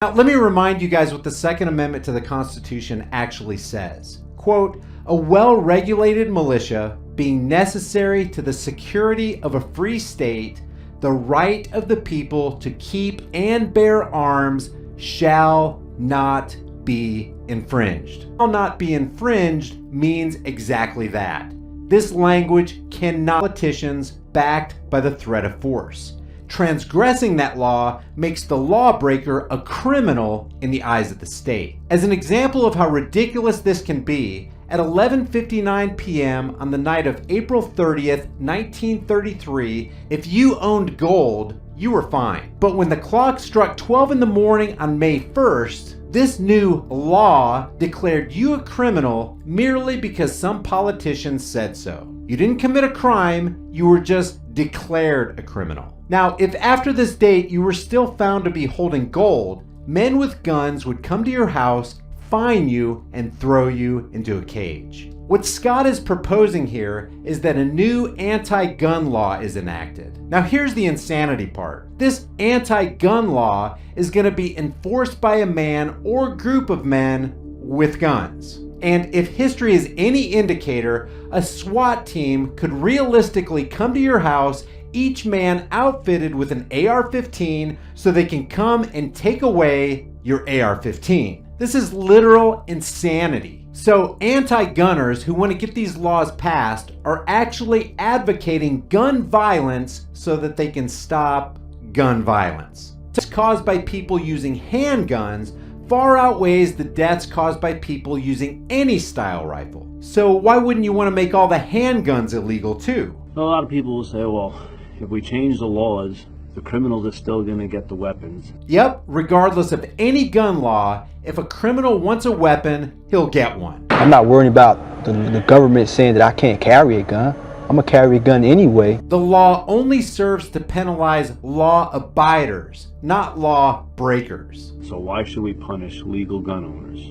Now, let me remind you guys what the Second Amendment to the Constitution actually says. Quote, "A well-regulated militia being necessary to the security of a free state, the right of the people to keep and bear arms shall not be infringed." Shall not be infringed means exactly that. This language cannot politicians backed by the threat of force. Transgressing that law makes the lawbreaker a criminal in the eyes of the state. As an example of how ridiculous this can be, at 11:59 p.m. on the night of April 30th, 1933, if you owned gold, you were fine. But when the clock struck 12 in the morning on May 1st, this new law declared you a criminal merely because some politicians said so. You didn't commit a crime, you were just declared a criminal. Now, if after this date you were still found to be holding gold, men with guns would come to your house, fine you, and throw you into a cage. What Scott is proposing here is that a new anti-gun law is enacted. Now here's the insanity part. This anti-gun law is going to be enforced by a man or group of men with guns. And if history is any indicator, a SWAT team could realistically come to your house, each man outfitted with an AR-15, so they can come and take away your AR-15. This is literal insanity. So anti-gunners who want to get these laws passed are actually advocating gun violence so that they can stop gun violence. It's caused by people using handguns far outweighs the deaths caused by people using any style rifle. So why wouldn't you want to make all the handguns illegal too? A lot of people will say, well, if we change the laws, the criminals are still going to get the weapons. Yep, regardless of any gun law, if a criminal wants a weapon, he'll get one. I'm not worried about the government saying that I can't carry a gun. I'm gonna carry a gun anyway. The law only serves to penalize law abiders, not law breakers. So why should we punish legal gun owners,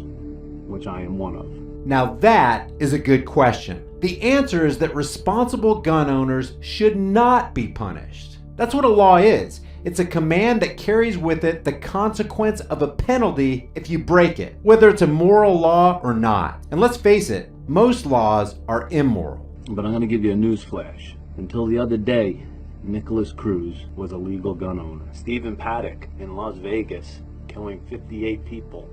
which I am one of? Now that is a good question. The answer is that responsible gun owners should not be punished. That's what a law is. It's a command that carries with it the consequence of a penalty if you break it, whether it's a moral law or not. And let's face it, most laws are immoral. But I'm going to give you a news flash. Until the other day, Nicholas Cruz was a legal gun owner. Stephen Paddock in Las Vegas, killing 58 people,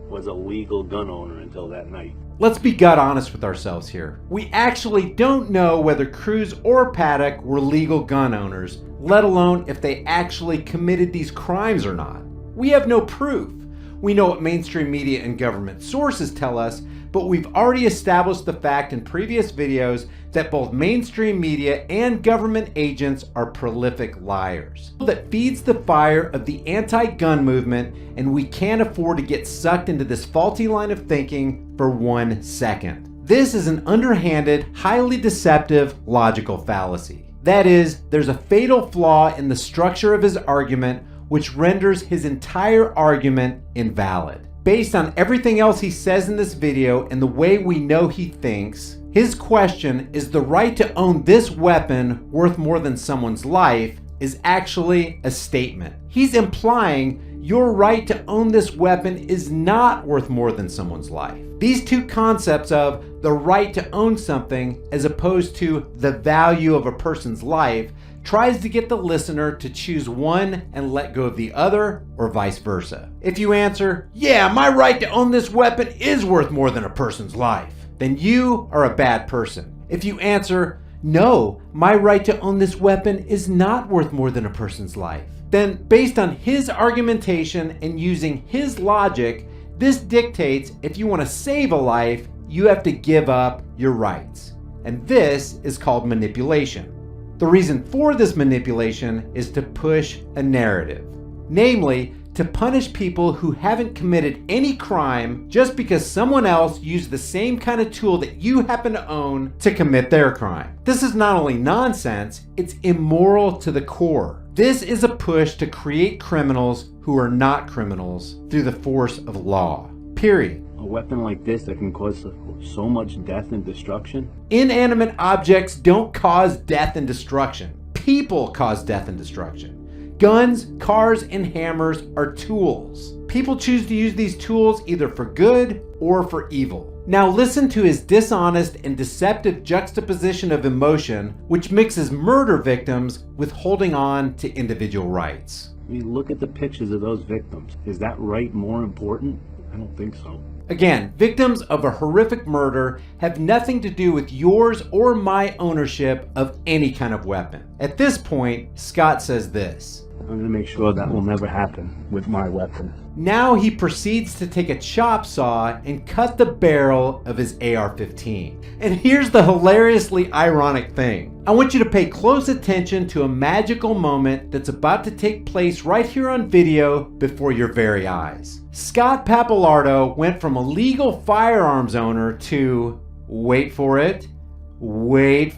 was a legal gun owner until that night. Let's be gut honest with ourselves here. We actually don't know whether Cruz or Paddock were legal gun owners, let alone if they actually committed these crimes or not. We have no proof. We know what mainstream media and government sources tell us, but we've already established the fact in previous videos that both mainstream media and government agents are prolific liars. That feeds the fire of the anti-gun movement, and we can't afford to get sucked into this faulty line of thinking for 1 second. This is an underhanded, highly deceptive, logical fallacy. That is, there's a fatal flaw in the structure of his argument which renders his entire argument invalid. Based on everything else he says in this video and the way we know he thinks, his question, is the right to own this weapon worth more than someone's life, is actually a statement. He's implying your right to own this weapon is not worth more than someone's life. These two concepts of the right to own something as opposed to the value of a person's life tries to get the listener to choose one and let go of the other, or vice versa. If you answer, yeah, my right to own this weapon is worth more than a person's life, then you are a bad person. If you answer, no, my right to own this weapon is not worth more than a person's life, then based on his argumentation and using his logic, this dictates if you want to save a life, you have to give up your rights. And this is called manipulation. The reason for this manipulation is to push a narrative, namely to punish people who haven't committed any crime just because someone else used the same kind of tool that you happen to own to commit their crime. This is not only nonsense, it's immoral to the core. This is a push to create criminals who are not criminals through the force of law. Period. A weapon like this that can cause so much death and destruction? Inanimate objects don't cause death and destruction. People cause death and destruction. Guns, cars, and hammers are tools. People choose to use these tools either for good or for evil. Now listen to his dishonest and deceptive juxtaposition of emotion, which mixes murder victims with holding on to individual rights. I mean, look at the pictures of those victims. Is that right more important? I don't think so. Again, victims of a horrific murder have nothing to do with yours or my ownership of any kind of weapon. At this point, Scott says this. I'm going to make sure that will never happen with my weapon. Now he proceeds to take a chop saw and cut the barrel of his AR-15. And here's the hilariously ironic thing. I want you to pay close attention to a magical moment that's about to take place right here on video before your very eyes. Scott Pappalardo went from a legal firearms owner to, wait for it, right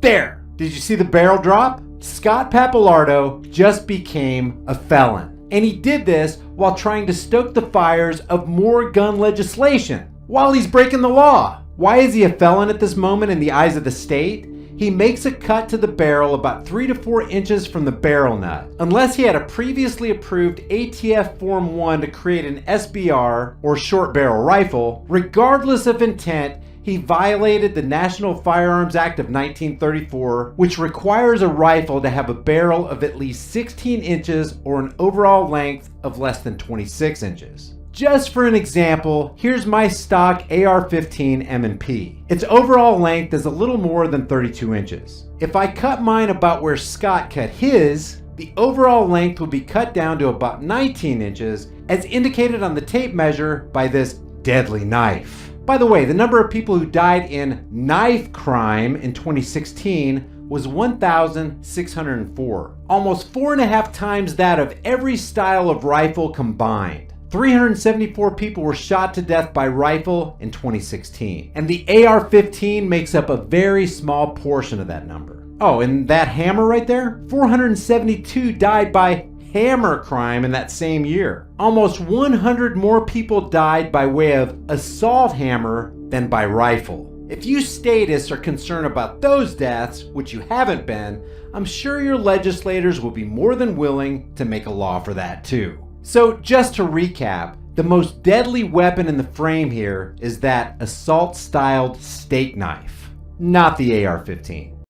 there. Did you see the barrel drop? Scott Pappalardo just became a felon. And he did this while trying to stoke the fires of more gun legislation, while he's breaking the law. Why is he a felon at this moment in the eyes of the state? He makes a cut to the barrel about 3 to 4 inches from the barrel nut. Unless he had a previously approved ATF Form 1 to create an SBR, or short barrel rifle, regardless of intent, he violated the National Firearms Act of 1934, which requires a rifle to have a barrel of at least 16 inches or an overall length of less than 26 inches. Just for an example, here's my stock AR-15 M&P. Its overall length is a little more than 32 inches. If I cut mine about where Scott cut his, the overall length will be cut down to about 19 inches, as indicated on the tape measure by this deadly knife. By the way, the number of people who died in knife crime in 2016 was 1,604, almost 4.5 times that of every style of rifle combined. 374 people were shot to death by rifle in 2016, and the AR-15 makes up a very small portion of that number. Oh, and that hammer right there? 472 died by hammer crime in that same year. Almost 100 more people died by way of assault hammer than by rifle. If you statists are concerned about those deaths, which you haven't been, I'm sure your legislators will be more than willing to make a law for that too. So just to recap, the most deadly weapon in the frame here is that assault-styled steak knife, not the AR-15.